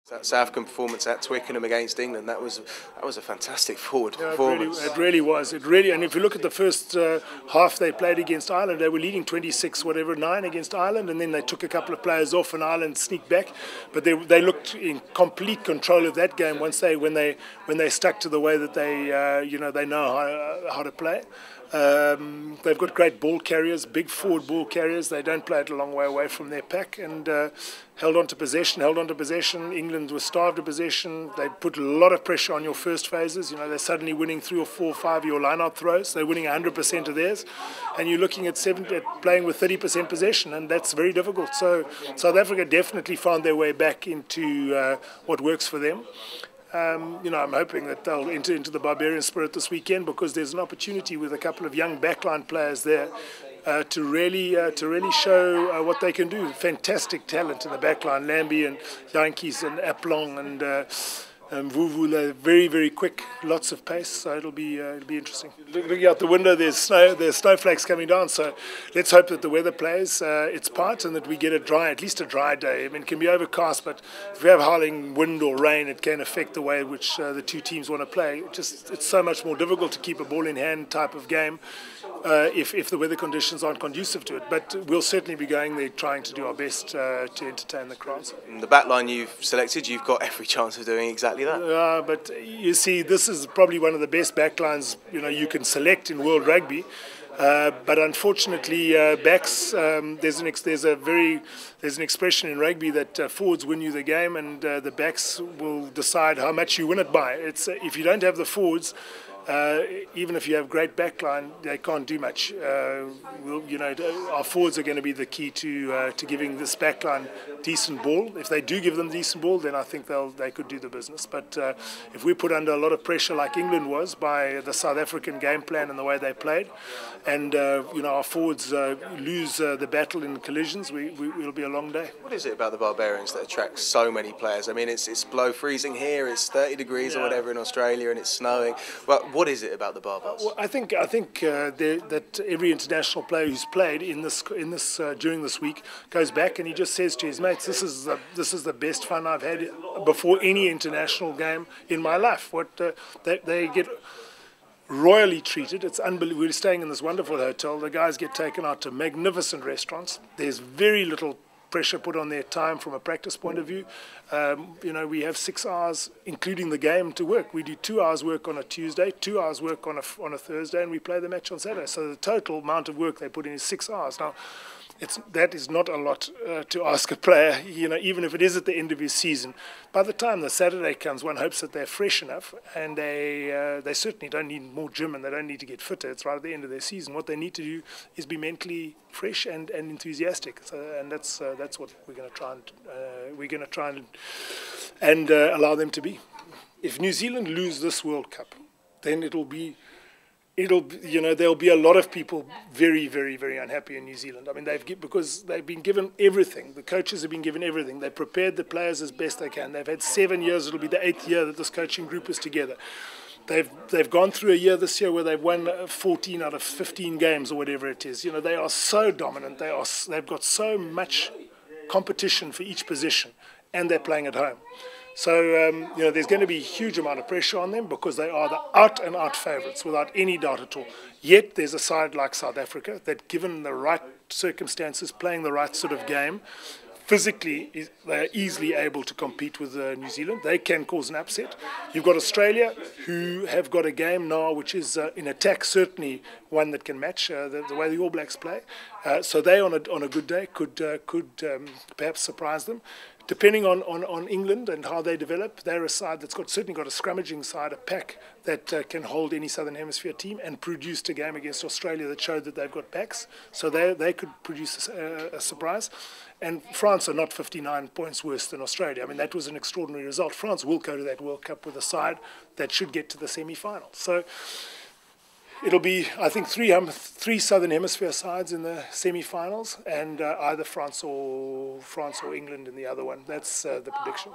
That South African performance at Twickenham against England, that was a fantastic performance. It really was. And if you look at the first half they played against Ireland, they were leading 26-9 against Ireland, and then they took a couple of players off and Ireland sneaked back. But they looked in complete control of that game when they stuck to the way that they know how to play. They've got great ball carriers, big forward ball carriers. They don't play it a long way away from their pack, and held on to possession. England was starved of possession. They put a lot of pressure on your first phases. They're suddenly winning 3 or 4 or 5 of your line-out throws. They're winning 100% of theirs, and you're looking at playing with 30% possession, and that's very difficult. So South Africa definitely found their way back into what works for them. I'm hoping that they'll enter into the Barbarian spirit this weekend, because there's an opportunity with a couple of young backline players there to really show what they can do. Fantastic talent in the backline, Lambie and Yankees and Aplong and Vuvu. They're very, very quick, lots of pace, so it'll be interesting. Looking out the window, there's snowflakes coming down, so let's hope that the weather plays its part and that we get at least a dry day. I mean, it can be overcast, but if we have howling wind or rain, it can affect the way in which the two teams want to play. It's so much more difficult to keep a ball in hand type of game if the weather conditions aren't conducive to it. But we'll certainly be going there trying to do our best to entertain the crowds. The back line you've selected, you've got every chance of doing exactly that. But you see, this is probably one of the best backlines you can select in world rugby. But unfortunately, backs. There's an expression in rugby that forwards win you the game, and the backs will decide how much you win it by. If you don't have the forwards, even if you have great backline, they can't do much. Our forwards are going to be the key to giving this backline decent ball. If they do give them decent ball, then I think they could do the business. But if we put under a lot of pressure like England was by the South African game plan and the way they played, and our forwards lose the battle in collisions, it'll be a long day. What is it about the Barbarians that attracts so many players? I mean, it's below freezing here, it's 30 degrees or whatever in Australia, and it's snowing. But what is it about the Baa-Baas? Well, I think that every international player who's played in this during this week goes back and he just says to his mates, "This is the best fun I've had before any international game in my life." They get royally treated. It's unbelievable. We're staying in this wonderful hotel. The guys get taken out to magnificent restaurants. There's very little pressure put on their time from a practice point of view. We have 6 hours, including the game, to work. We do 2 hours work on a Tuesday, 2 hours work on a Thursday, and we play the match on Saturday. So the total amount of work they put in is 6 hours. Now, that is not a lot to ask a player, even if it is at the end of his season. By the time the Saturday comes, one hopes that they're fresh enough, and they certainly don't need more gym, and they don't need to get fitter. It's right at the end of their season. What they need to do is be mentally fresh and enthusiastic, and that's what we're going to try and allow them to be. If New Zealand lose this World Cup, then there'll be a lot of people very, very, very unhappy in New Zealand. I mean, because they've been given everything. The coaches have been given everything. They've prepared the players as best they can. They've had 7 years. It'll be the 8th year that this coaching group is together. They've gone through a year this year where they've won 14 out of 15 games or whatever it is. They are so dominant. They've got so much competition for each position, and they're playing at home. So, there's going to be a huge amount of pressure on them because they are the out-and-out favourites without any doubt at all. Yet there's a side like South Africa that, given the right circumstances, playing the right sort of game, physically they are easily able to compete with New Zealand. They can cause an upset. You've got Australia, who have got a game now which is in attack, certainly one that can match the way the All Blacks play. So they, on a good day, could perhaps surprise them. Depending on England and how they develop, they're a side that's certainly got a scrummaging side, a pack that can hold any Southern Hemisphere team, and produced a game against Australia that showed that they've got packs. So they could produce a surprise. And France are not 59 points worse than Australia. I mean, that was an extraordinary result. France will go to that World Cup with a side that should get to the semi-final. So it'll be, I think, three Southern Hemisphere sides in the semi-finals, and either France or England in the other one. That's the prediction.